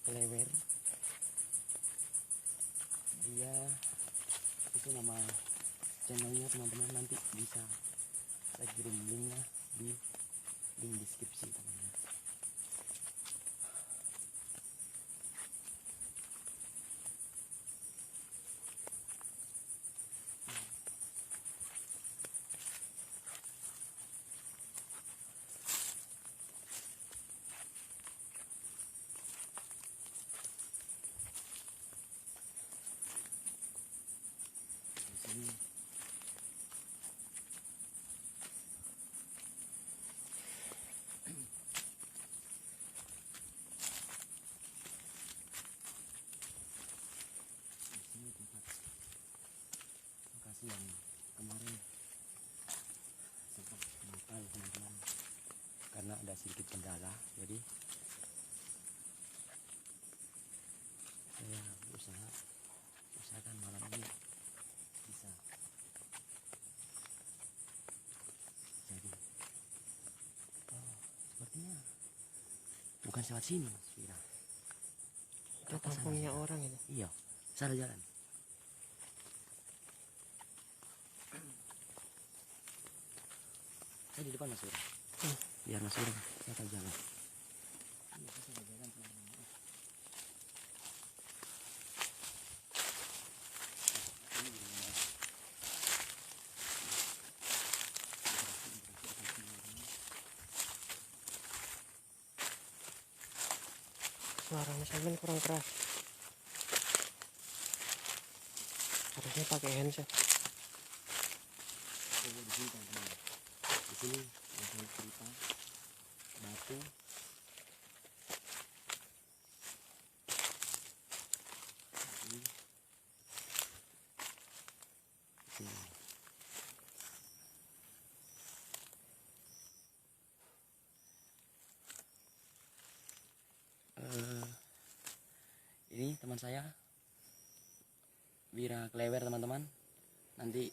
Klewer. Dia itu nama channelnya teman-teman, nanti bisa saya kirim linknya di link deskripsi teman-teman. Yang kemarin sempat menyesal teman-teman karena ada sedikit kendala, jadi saya usahakan malam ini bisa jadi. Sepertinya bukan lewat sini Mas Fira, Itu kampungnya orang itu. iya, salah jalan. Saya di depan Mas Fira. Biar Mas Fira saya tahu jalan. Iya, saya tahu jalan teman-teman. Suaranya sampai kurang keras. Harusnya pakai handset. Coba di sini teman-teman. Di sini yang saya cerita batu. Ini. Sini. Ini teman saya Wira Klewer teman-teman, nanti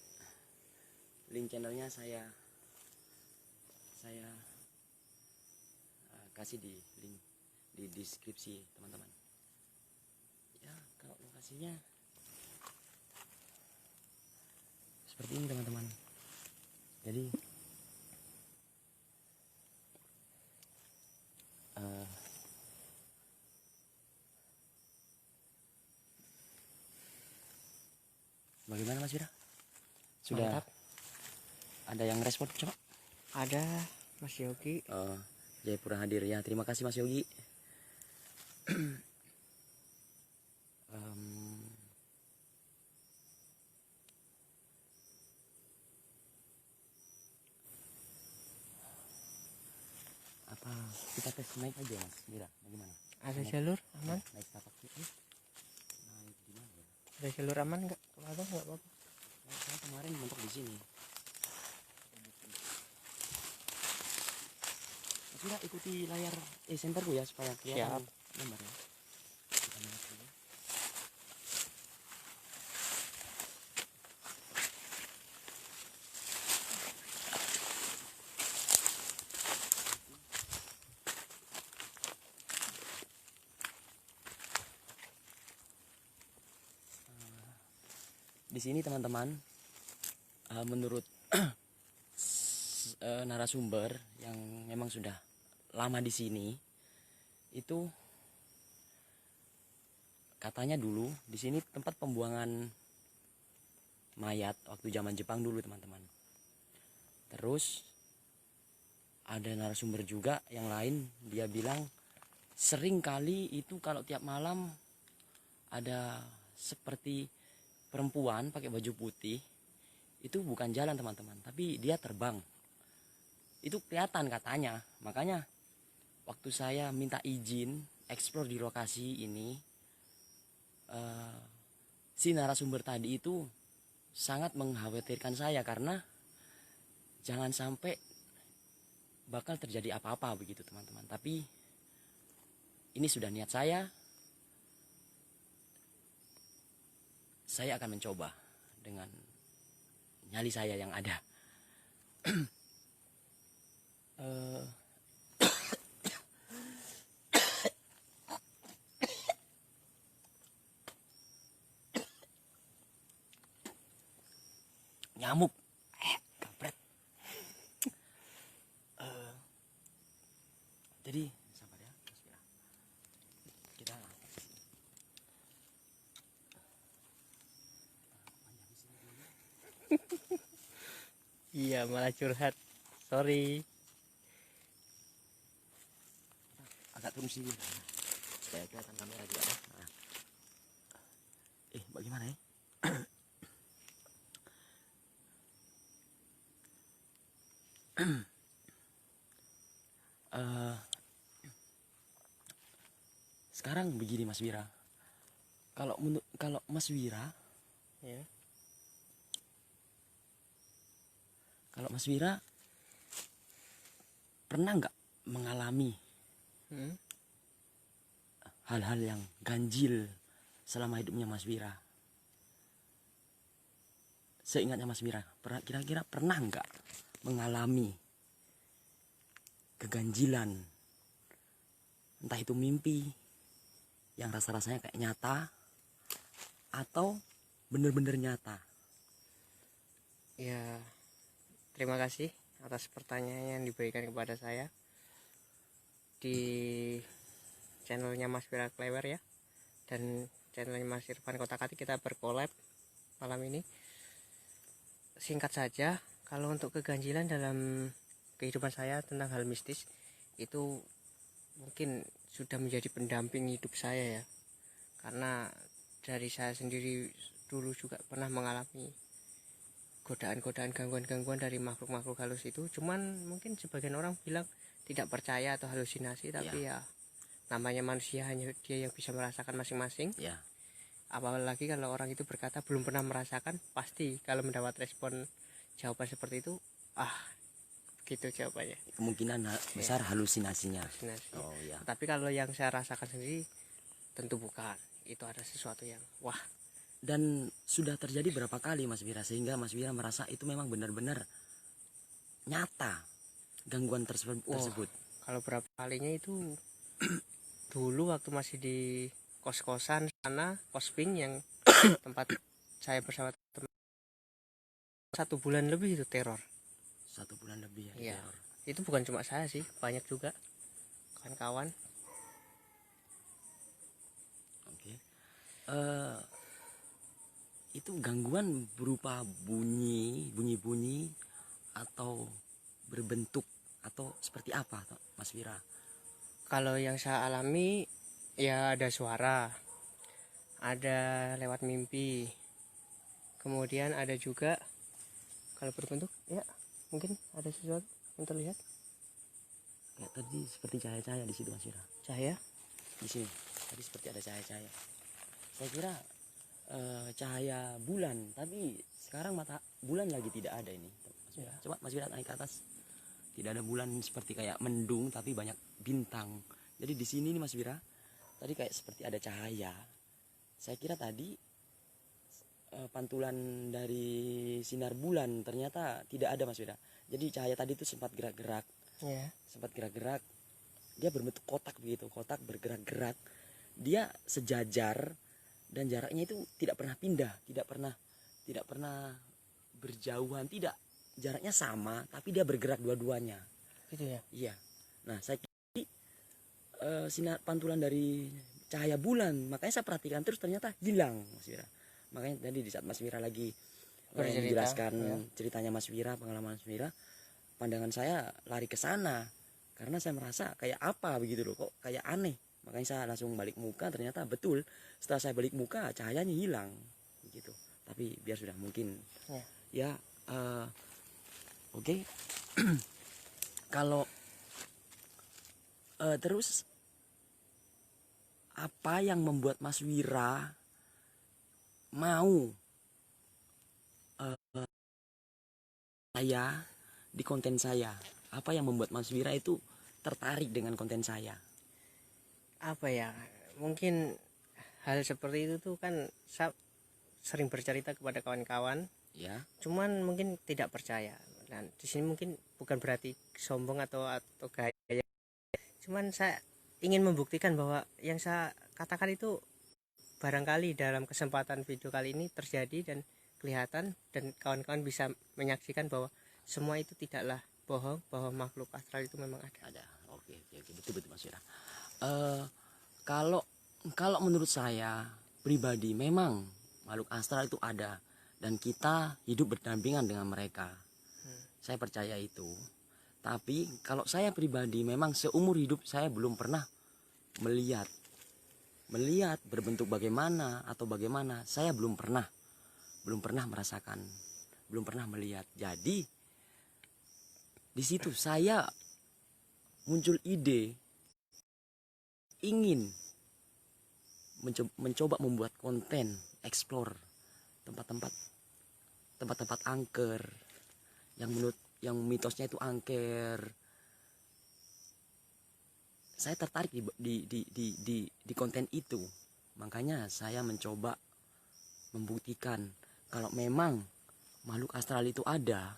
link channelnya saya kasih di link di deskripsi teman-teman. Ya, kalau lokasinya seperti ini teman-teman. Jadi bagaimana Mas Wira? Sudah mantap. Ada yang respon coba? Ada Mas Yogi. Jayapura hadir ya. Terima kasih Mas Yogi. Apa kita tes naik aja Mas Wira? Bagaimana? Ada naik, jalur aman? Naik tapak naik di mana ya? Ada jalur aman nggak? Kalau ada nggak apa-apa. Saya kemarin mentok di sini. Mas Wira ikuti layar senterku ya supaya kelihatan gambar ya. Kita lihat dulu. Di sini teman-teman, menurut narasumber yang memang sudah lama di sini, itu katanya dulu di sini tempat pembuangan mayat waktu zaman Jepang dulu teman-teman. Terus ada narasumber juga yang lain, dia bilang sering kali itu kalau tiap malam ada seperti perempuan pakai baju putih, itu bukan jalan teman-teman, tapi dia terbang. Itu kelihatan katanya. Makanya waktu saya minta izin eksplor di lokasi ini, si narasumber tadi itu sangat mengkhawatirkan saya karena jangan sampai bakal terjadi apa-apa begitu teman-teman. Tapi ini sudah niat saya akan mencoba dengan nyali saya yang ada. Jadi sabar ya Mas Wira. Kita Iya, malah curhat. Sorry. agak turun sini supaya kelihatan kamera juga ya. Nah. Bagaimana ya? Eh, sekarang begini Mas Wira. Kalau Mas Wira, Ya. kalau Mas Wira pernah nggak mengalami hal-hal yang ganjil selama hidupnya Mas Wira? Seingatnya Mas Wira, kira-kira pernah nggak mengalami keganjilan? Entah itu mimpi yang rasa-rasanya kayak nyata atau bener-bener nyata. Ya, terima kasih atas pertanyaan yang diberikan kepada saya di channelnya Mas Wira Klewer ya, dan channelnya Mas Irfan Kotakati. Kita berkolab malam ini. Singkat saja, kalau untuk keganjilan dalam kehidupan saya tentang hal mistis itu mungkin sudah menjadi pendamping hidup saya ya, karena dari saya sendiri dulu juga pernah mengalami godaan-godaan, gangguan-gangguan dari makhluk-makhluk halus itu. Cuman mungkin sebagian orang bilang tidak percaya atau halusinasi, tapi ya namanya manusia, hanya dia yang bisa merasakan masing-masing. Ya, Apalagi kalau orang itu berkata belum pernah merasakan, pasti kalau mendapat respon jawaban seperti itu, gitu jawabannya. kemungkinan besar halusinasinya. Halusinasi. Oh ya. Tapi kalau yang saya rasakan sendiri tentu bukan. Itu ada sesuatu yang wah. Dan sudah terjadi berapa kali Mas Wira sehingga Mas Wira merasa itu memang benar-benar nyata gangguan tersebut? Kalau berapa kalinya itu dulu waktu masih di kos-kosan sana, kosping yang tempat saya bersama teman, 1 bulan lebih itu teror. 1 bulan lebih ya. Iya. Teror. Itu bukan cuma saya sih, banyak juga kawan-kawan. Oke. Itu gangguan berupa bunyi atau berbentuk atau seperti apa Mas Wira? Kalau yang saya alami ya ada suara, ada lewat mimpi, kemudian ada juga kalau berbentuk ya mungkin ada sesuatu yang terlihat. Kayak tadi seperti cahaya-cahaya di situ Mas Wira. Cahaya Di sini tadi seperti ada cahaya-cahaya. Saya kira cahaya bulan, tapi sekarang mata bulan lagi tidak ada ini. Mas Wira. Coba Mas Wira naik ke atas. Tidak ada bulan, seperti kayak mendung tapi banyak bintang. Jadi di sini nih Mas Wira, tadi kayak seperti ada cahaya. Saya kira tadi pantulan dari sinar bulan, ternyata tidak ada Mas Wira. Jadi cahaya tadi itu sempat gerak-gerak. ya. Sempat gerak-gerak. Dia berbentuk kotak begitu, kotak bergerak-gerak. Dia sejajar dan jaraknya itu tidak pernah pindah, tidak pernah berjauhan, tidak. Jaraknya sama tapi dia bergerak dua-duanya. Gitu ya. Iya. Nah, saya kira sinar pantulan dari cahaya bulan, makanya saya perhatikan terus ternyata hilang Mas Wira. Makanya tadi di saat Mas Wira lagi menjelaskan ceritanya Mas Wira, pengalaman Mas Wira, pandangan saya lari ke sana karena saya merasa kayak apa begitu loh, kok kayak aneh. Makanya saya langsung balik muka, ternyata betul setelah saya balik muka cahayanya hilang gitu. Tapi biar sudah, mungkin ya oke. Kalau terus apa yang membuat Mas Wira mau saya di konten saya? Apa yang membuat Mas Wira itu tertarik dengan konten saya? Apa ya? Mungkin hal seperti itu tuh kan saya sering bercerita kepada kawan-kawan. Ya. Cuman mungkin tidak percaya. Dan di sini mungkin bukan berarti sombong atau gaya. Cuman saya ingin membuktikan bahwa yang saya katakan itu barangkali dalam kesempatan video kali ini terjadi dan kelihatan, dan kawan-kawan bisa menyaksikan bahwa semua itu tidaklah bohong, bahwa makhluk astral itu memang ada. Ada. Oke. Oke, betul Mas Wira. Eh, kalau kalau menurut saya pribadi memang makhluk astral itu ada dan kita hidup berdampingan dengan mereka. Saya percaya itu. Tapi kalau saya pribadi memang seumur hidup saya belum pernah melihat berbentuk bagaimana atau bagaimana, saya belum pernah merasakan, belum pernah melihat. Jadi di situ saya muncul ide ingin mencoba membuat konten explore tempat-tempat angker yang menurut yang mitosnya itu angker. Saya tertarik di konten itu, makanya saya mencoba membuktikan kalau memang makhluk astral itu ada,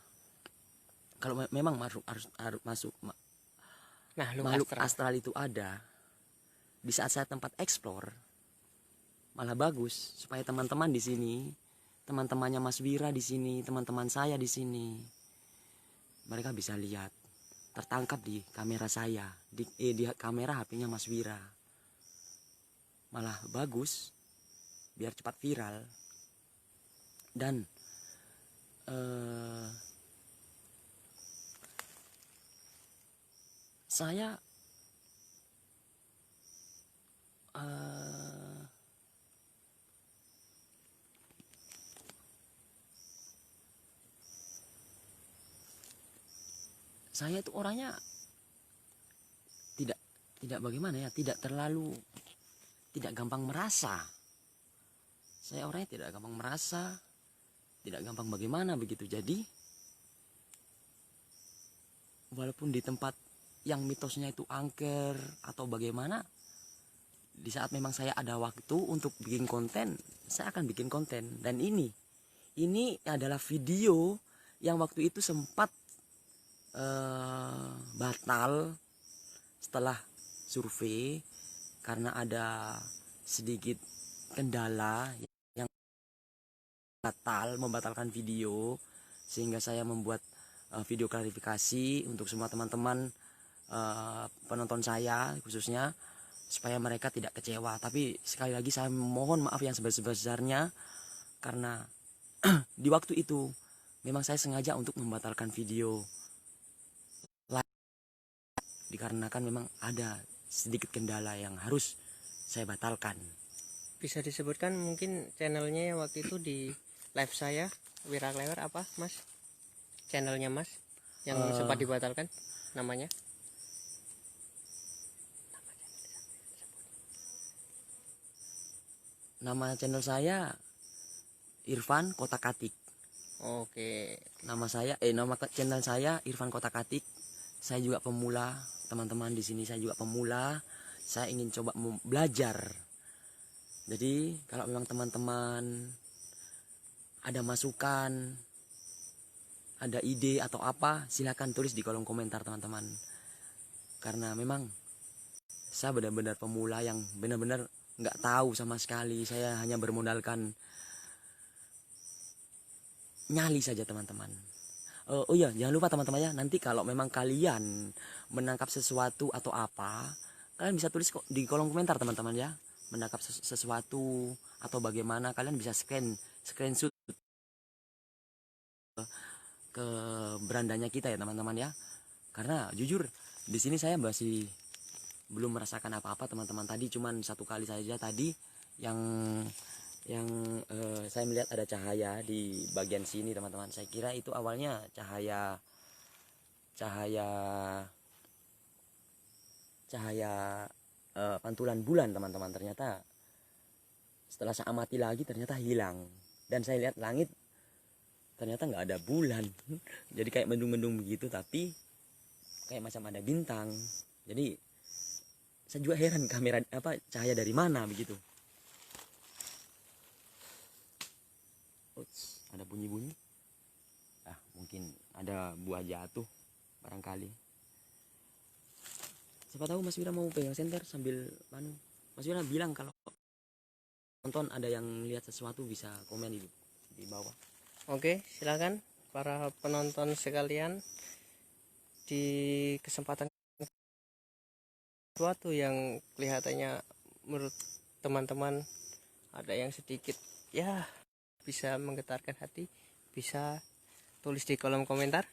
kalau memang makhluk astral itu ada. Di saat saya tempat explore malah bagus supaya teman-teman di sini, teman-temannya Mas Wira di sini, teman-teman saya di sini, mereka bisa lihat, tertangkap di kamera saya, di kamera HP-nya Mas Wira. Malah bagus biar cepat viral. Dan saya itu orangnya tidak bagaimana ya, tidak gampang merasa. Saya orangnya tidak gampang merasa, tidak gampang bagaimana begitu. Jadi walaupun di tempat yang mitosnya itu angker atau bagaimana, di saat memang saya ada waktu untuk bikin konten, saya akan bikin konten. Dan ini adalah video yang waktu itu sempat batal setelah survei karena ada sedikit kendala yang membatalkan video, sehingga saya membuat video klarifikasi untuk semua teman-teman penonton saya khususnya, supaya mereka tidak kecewa. Tapi sekali lagi saya mohon maaf yang sebesar-besarnya karena di waktu itu memang saya sengaja untuk membatalkan video dikarenakan memang ada sedikit kendala yang harus saya batalkan. Bisa disebutkan mungkin channelnya yang waktu itu di live saya Wira Klewer apa Mas? Channelnya Mas yang sempat dibatalkan namanya? Nama channel saya Irfan Kotak-Katik. Oke. Nama channel saya Irfan Kotak-Katik. Saya juga pemula, teman-teman di sini saya juga pemula. Saya ingin coba belajar. Jadi kalau memang teman-teman ada masukan, ada ide atau apa, silakan tulis di kolom komentar teman-teman. Karena memang saya benar-benar pemula yang benar-benar nggak tahu sama sekali. Saya hanya bermodalkan nyali saja teman-teman. Oh iya, jangan lupa teman-teman ya, nanti kalau memang kalian menangkap sesuatu atau apa, kalian bisa tulis kok di kolom komentar teman-teman ya. Menangkap sesuatu atau bagaimana, kalian bisa screenshot ke berandanya kita ya teman-teman ya. Karena jujur di sini saya masih belum merasakan apa-apa teman-teman. Tadi cuman satu kali saja tadi yang saya melihat ada cahaya di bagian sini teman-teman. Saya kira itu awalnya cahaya pantulan bulan teman-teman. Ternyata setelah saya amati lagi ternyata hilang, dan saya lihat langit ternyata nggak ada bulan. Jadi kayak mendung-mendung begitu, tapi kayak macam ada bintang. Jadi saya juga heran kamera cahaya dari mana begitu. Ada bunyi-bunyi. Mungkin ada buah jatuh barangkali. Siapa tahu Mas Wira mau pegang senter sambil Mas Wira bilang kalau nonton ada yang lihat sesuatu, bisa komen di bawah. Oke, silakan para penonton sekalian, di kesempatan sesuatu yang kelihatannya menurut teman-teman ada yang sedikit ya bisa menggetarkan hati, bisa tulis di kolom komentar.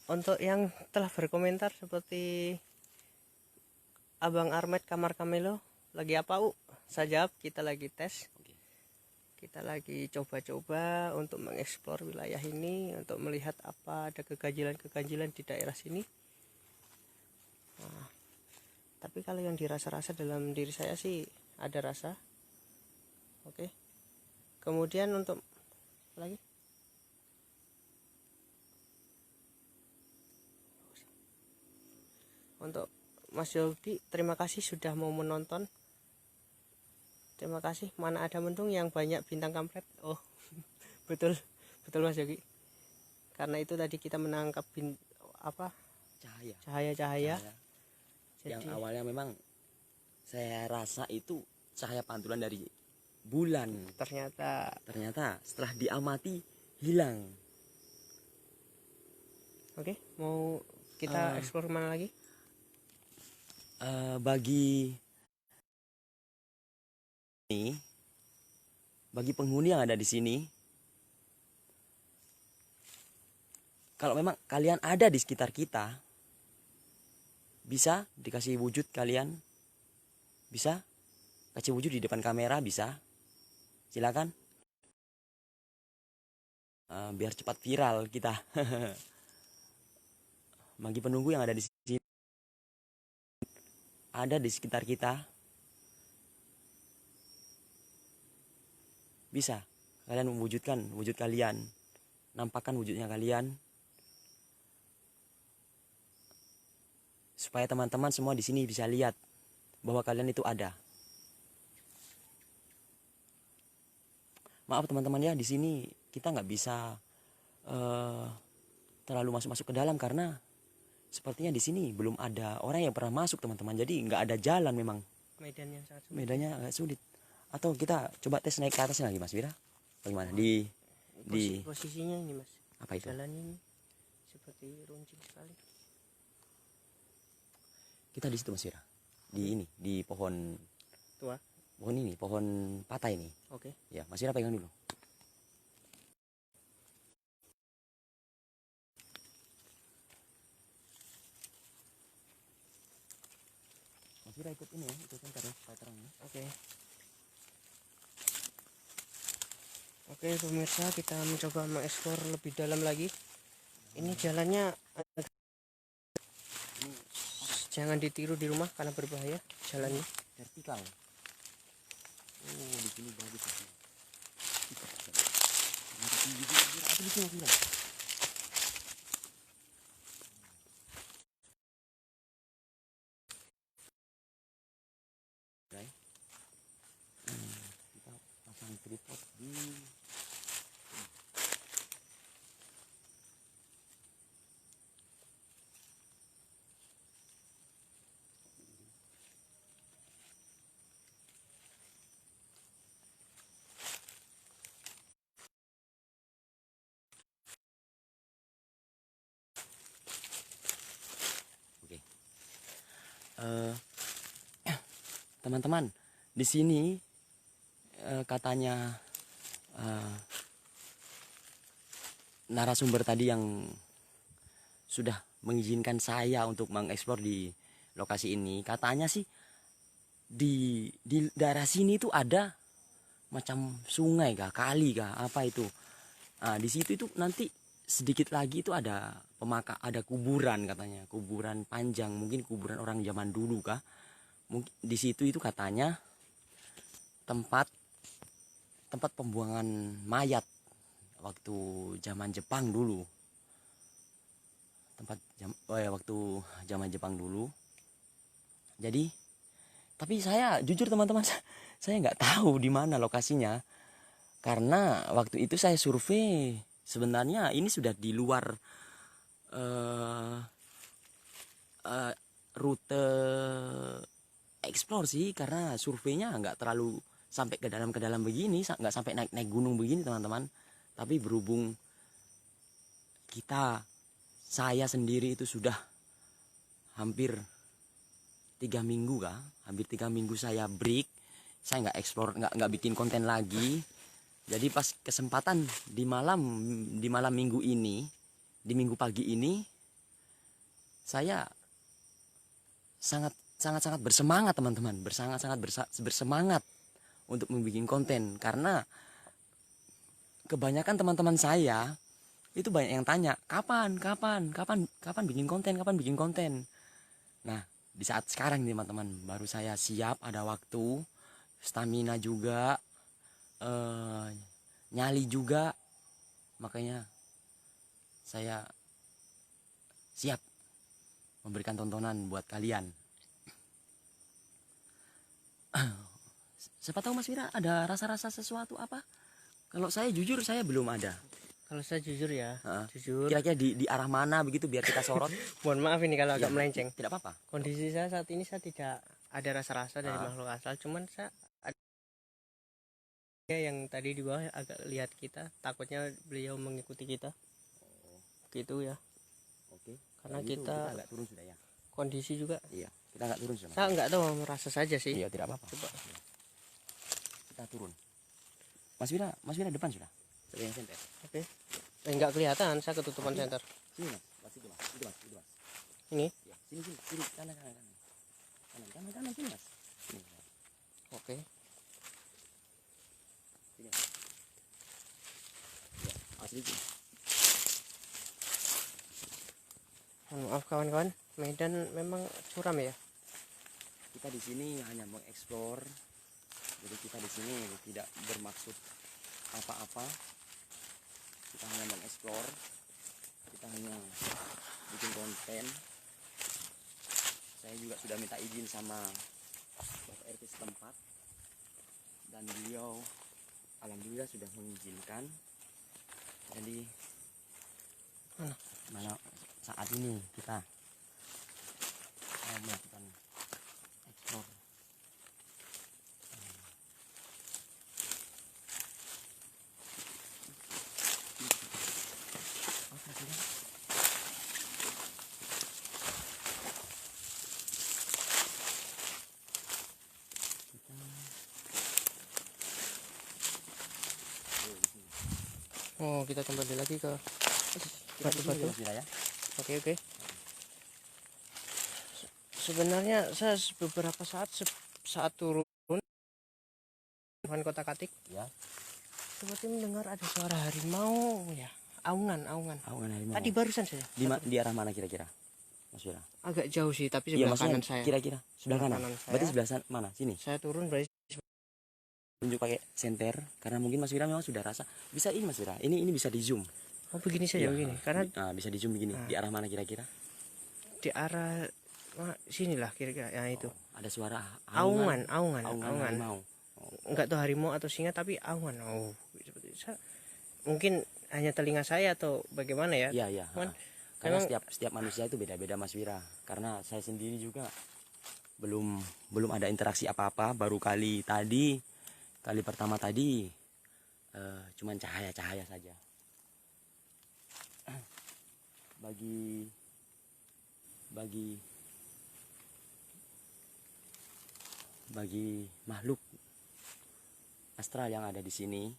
Untuk yang telah berkomentar seperti Abang Armet Kamar Kamelo, lagi apa Saya jawab, kita lagi tes. Oke. Kita lagi coba-coba untuk mengeksplor wilayah ini, untuk melihat apa ada keganjilan-keganjilan di daerah sini. Nah, tapi kalau yang dirasa-rasa dalam diri saya sih ada rasa. Oke. Kemudian untuk apa lagi? Untuk Mas Yogi, terima kasih sudah mau menonton. Terima kasih. Mana ada mendung yang banyak bintang kampret. Oh, betul Mas Yogi. Karena itu tadi kita menangkap Cahaya. cahaya-cahaya. Yang Jadi awalnya memang saya rasa itu cahaya pantulan dari bulan. Ternyata setelah diamati hilang. Oke, mau kita eksplor mana lagi? Bagi penghuni yang ada di sini, kalau memang kalian ada di sekitar kita, bisa dikasih wujud kalian, bisa kasih wujud di depan kamera, bisa, silakan. Biar cepat viral kita. Bagi penunggu yang ada di sini, ada di sekitar kita, bisa kalian mewujudkan wujud kalian, nampakkan wujudnya kalian, supaya teman-teman semua di sini bisa lihat bahwa kalian itu ada. Maaf teman-teman ya, di sini kita nggak bisa terlalu masuk ke dalam karena sepertinya di sini belum ada orang yang pernah masuk teman-teman. Jadi nggak ada jalan memang. Medannya sangat sulit. Medannya agak sulit. Atau kita coba tes naik ke atasnya lagi Mas Wira. Bagaimana? Posisinya ini Mas. Apa itu? Jalan ini seperti runcing sekali. Kita di situ Mas Wira. Di pohon Tua. Pohon ini, pohon patah ini. Oke. Ya, Mas Wira pegang dulu. Mas Wira ikut ini ya, ikut ntar ya, supaya terang ya. Oke. Oke pemirsa, kita mencoba mengeksplor lebih dalam lagi. Ini jalannya jangan ditiru di rumah karena berbahaya jalannya. Vertikal. Oh, di sini bagus ya. Apa di sini Mas Wira? Kita pasang tripod di teman-teman, di sini katanya narasumber tadi yang sudah mengizinkan saya untuk mengeksplor di lokasi ini, katanya sih di daerah sini itu ada macam sungai kah, kali kah, apa itu. Nah, di situ itu nanti sedikit lagi itu ada ada kuburan katanya, kuburan panjang, mungkin kuburan orang zaman dulu kah. Mungkin di situ itu katanya tempat pembuangan mayat waktu zaman Jepang dulu. Waktu zaman Jepang dulu. Jadi, tapi saya jujur teman-teman, saya nggak tahu di mana lokasinya. Karena waktu itu saya survei, sebenarnya ini sudah di luar rute eksplor sih, karena surveinya nggak terlalu sampai ke dalam begini, nggak sampai naik gunung begini teman-teman. Tapi berhubung saya sendiri itu sudah hampir 3 minggu kah, hampir 3 minggu saya break, saya nggak explore, nggak bikin konten lagi. Jadi pas kesempatan di malam minggu ini, di minggu pagi ini, saya sangat bersemangat teman-teman, bersemangat untuk membuat konten, karena kebanyakan teman-teman saya itu banyak yang tanya kapan bikin konten. Nah, di saat sekarang nih teman-teman, baru saya siap, ada waktu, stamina juga, nyali juga, makanya saya siap memberikan tontonan buat kalian. Siapa tahu Mas Wira ada rasa-rasa sesuatu apa? Kalau saya jujur, saya belum ada. Kalau saya jujur ya, jujur. Kira-kira di arah mana begitu biar kita sorot? Mohon maaf ini kalau agak Iya, melenceng. Tidak apa-apa. Kondisi saya saat ini, saya tidak ada rasa-rasa dari makhluk astral, cuman saya ada yang tadi di bawah agak lihat kita, takutnya beliau mengikuti kita. Gitu ya. Oke. Karena Kalau gitu kita agak turun sudah ya. Kondisi juga. Iya, kita agak turun sudah. Saya nggak tahu, merasa saja sih. Iya, tidak apa-apa. Coba. Kita turun. Mas Wira depan sudah. Saya yang senter. Oke. Nggak kelihatan, saya ketutupan senter. Sini Mas, itu Mas. Ini. Ya, sini, kanan. Kanan sini Mas. Sini. Oke. Sini Mas. Ya, asli sini. Maaf kawan-kawan, medan memang curam ya. Kita di sini hanya mengeksplor. Jadi kita di sini tidak bermaksud apa-apa. Kita hanya mengeksplor. Kita hanya bikin konten. Saya juga sudah minta izin sama Bapak RT setempat, dan beliau alhamdulillah sudah mengizinkan. Jadi mana saat ini kita melakukan eksplor. Oh, kita kembali lagi ke batu-batu. Ya. Oke. Sebenarnya saya beberapa saat turun Kota Katik, Ya. seperti mendengar ada suara harimau ya, aungan. Harimau. Tadi barusan saya. Di arah mana kira-kira, Mas Wira? Agak jauh sih, tapi Iya, sebelah kanan saya. Kira-kira sebelah kanan. Berarti saya. sebelah mana? Sini. Saya turun berarti Tunjuk pakai senter, karena mungkin Mas Wira memang sudah rasa. Bisa ini Mas Wira. Ini bisa di zoom. oh begini saja Ya, begini. Karena bisa di zoom begini. Di arah mana kira-kira? di arah sinilah kira-kira. Ya itu. Ada suara Aungan. harimau. Enggak tahu harimau atau singa, tapi aungan. Oh, seperti mungkin hanya telinga saya atau bagaimana ya? Iya. Karena setiap manusia itu beda-beda Mas Wira. Karena saya sendiri juga belum ada interaksi apa-apa, baru kali pertama tadi cuman cahaya saja. Bagi makhluk astral yang ada di sini,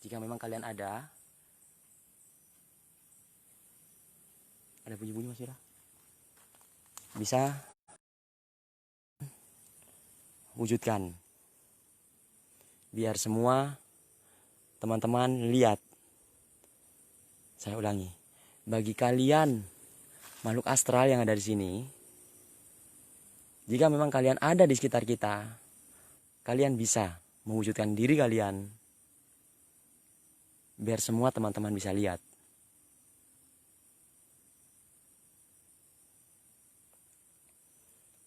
jika memang kalian ada bunyi-bunyi Mas Wira, bisa wujudkan biar semua teman-teman lihat. Saya ulangi, bagi kalian makhluk astral yang ada di sini, jika memang kalian ada di sekitar kita, kalian bisa mewujudkan diri kalian biar semua teman-teman bisa lihat.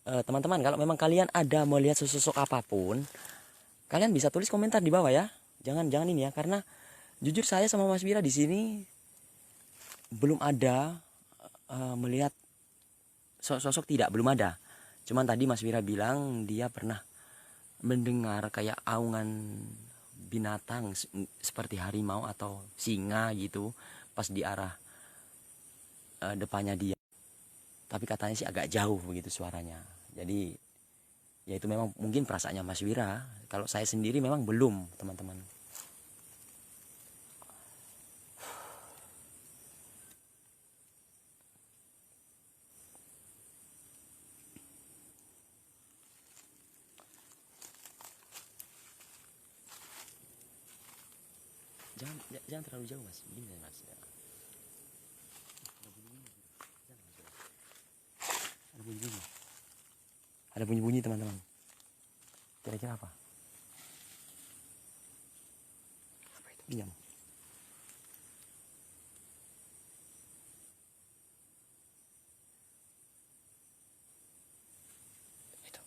Teman-teman, kalau memang kalian ada melihat sosok apapun, kalian bisa tulis komentar di bawah ya. Jangan ini ya, karena jujur saya sama Mas Wira di sini belum ada melihat sosok, belum ada. Cuman tadi Mas Wira bilang dia pernah mendengar kayak aungan binatang seperti harimau atau singa gitu pas di arah depannya dia. Tapi katanya sih agak jauh begitu suaranya. Jadi ya itu memang mungkin perasaannya Mas Wira. Kalau saya sendiri memang belum, teman-teman. Jangan terlalu jauh, Mas. Gini, Mas. Ada bunyi-bunyi. Ada bunyi-bunyi, teman-teman. Kira-kira apa? Apa itu? Diam. Itu.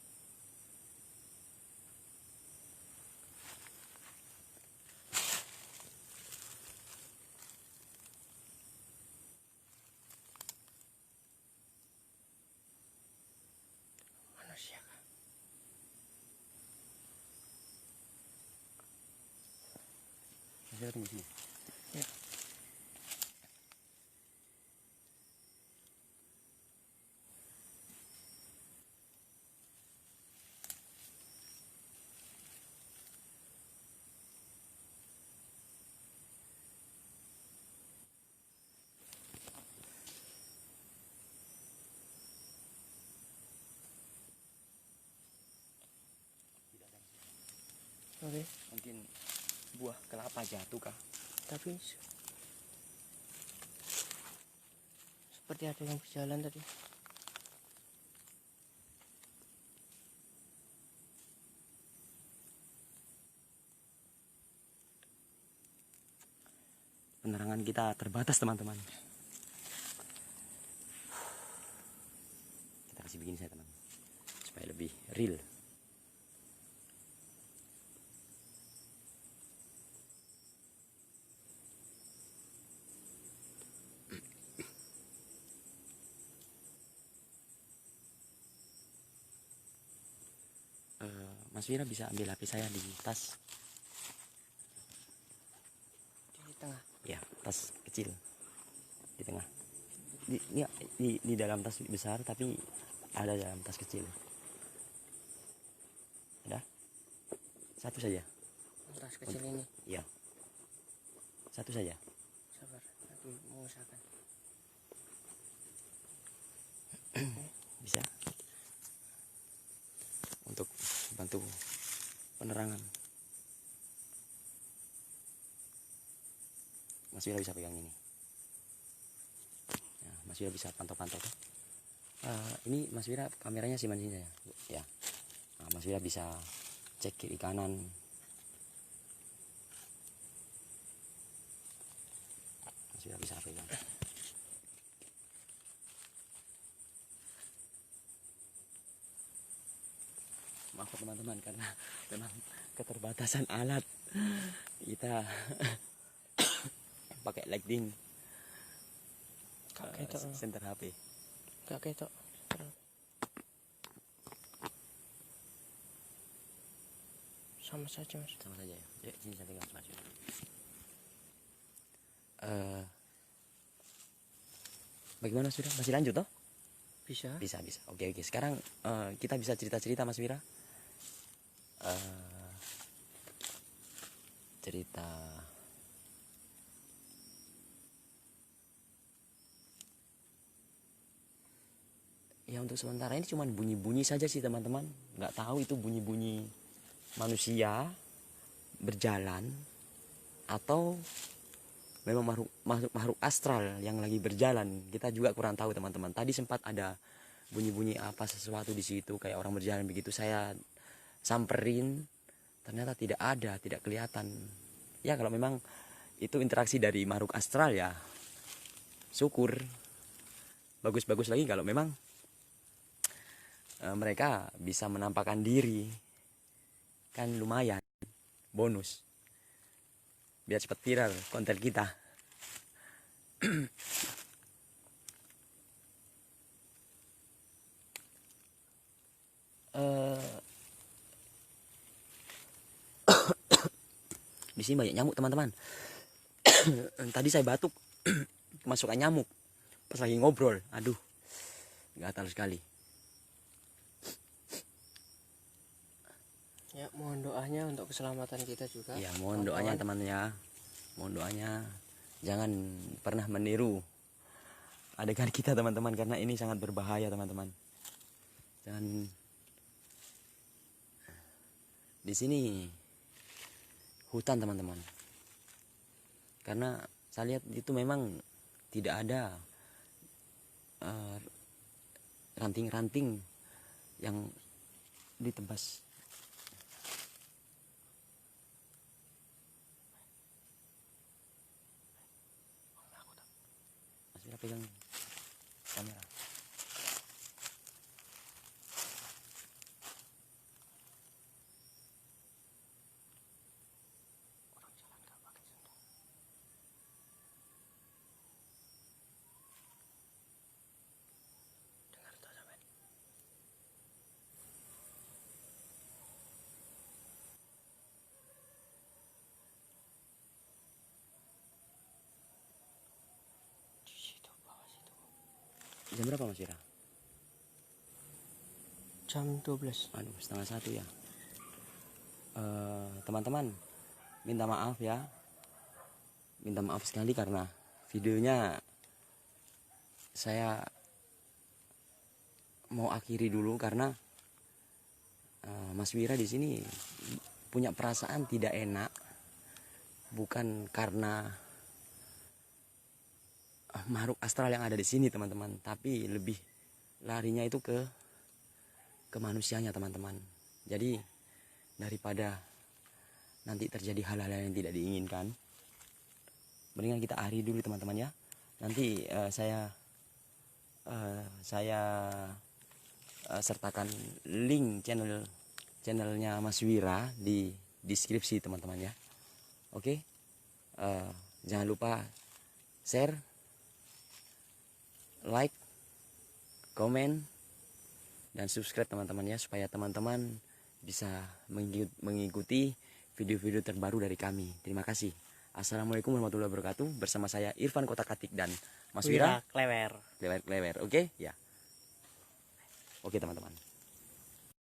Manusia kah? Saya tunggu sini. Ya. Oke, Mungkin buah kelapa jatuh kah? tapi seperti ada yang berjalan tadi. Penerangan kita terbatas, teman-teman. Kita kasih begini saya, teman, supaya lebih real. Mas Wira bisa ambil HP saya di tas. Di tengah. Ya, tas kecil di tengah. Di dalam tas besar, tapi ada dalam tas kecil. Ada satu saja. Tas kecil ini. Iya, satu saja. Sabar, aku mengusahakan. Bisa untuk bantu penerangan. Mas Wira bisa pegang ini. Nah, Mas Wira bisa pantau-pantau tuh. Ini Mas Wira kameranya simpan sini ya. Ya. Nah, Mas Wira bisa cek kiri kanan. Mas Wira bisa pegang. Maaf teman-teman, karena memang keterbatasan alat kita pakai lighting center HP. Gak ketok. Sama saja, Mas. Sama saja ya. Ya, sini saya pegang Mas Wira. Bagaimana sudah? Masih lanjut toh? Bisa. Bisa. Oke. Sekarang kita bisa cerita-cerita Mas Wira. Cerita ya, untuk sementara ini cuman bunyi-bunyi saja sih teman-teman. Nggak tahu itu bunyi-bunyi manusia berjalan atau memang makhluk astral yang lagi berjalan. Kita juga kurang tahu teman-teman. Tadi sempat ada bunyi-bunyi apa sesuatu di situ, kayak orang berjalan begitu. Saya samperin, ternyata tidak ada, tidak kelihatan. Ya kalau memang itu interaksi dari makhluk astral ya syukur. Bagus-bagus lagi kalau memang mereka bisa menampakkan diri, kan lumayan bonus biar cepat viral konten kita. Di sini banyak nyamuk teman-teman. Tadi saya batuk kemasukan nyamuk pas lagi ngobrol. Aduh, gatal sekali. Ya, mohon doanya untuk keselamatan kita juga. Ya, mohon doanya teman ya. Mohon doanya jangan pernah meniru adegan kita teman-teman, karena ini sangat berbahaya teman-teman. Jangan. Di sini hutan teman-teman. Karena saya lihat itu memang tidak ada ranting-ranting yang ditebas. Masih pegang kamera. Jam berapa Mas Ira? Jam 12. Aduh, setengah 1 ya. Teman-teman, minta maaf ya. Minta maaf sekali karena videonya saya mau akhiri dulu karena Mas Wira di sini punya perasaan tidak enak, bukan karena makhluk astral yang ada di sini teman-teman, tapi lebih larinya itu ke manusianya teman-teman. Jadi daripada nanti terjadi hal-hal yang tidak diinginkan, mendingan kita akhiri dulu teman-teman ya. Nanti saya sertakan link channelnya Mas Wira di deskripsi teman-teman ya. Oke, jangan lupa share, like, komen, dan subscribe teman-teman ya, supaya teman-teman bisa mengikuti video-video terbaru dari kami. Terima kasih. Assalamualaikum warahmatullahi wabarakatuh. Bersama saya Irfan Kotak-Katik dan Mas Wira Klewer. Klewer. Oke ya. Oke teman-teman.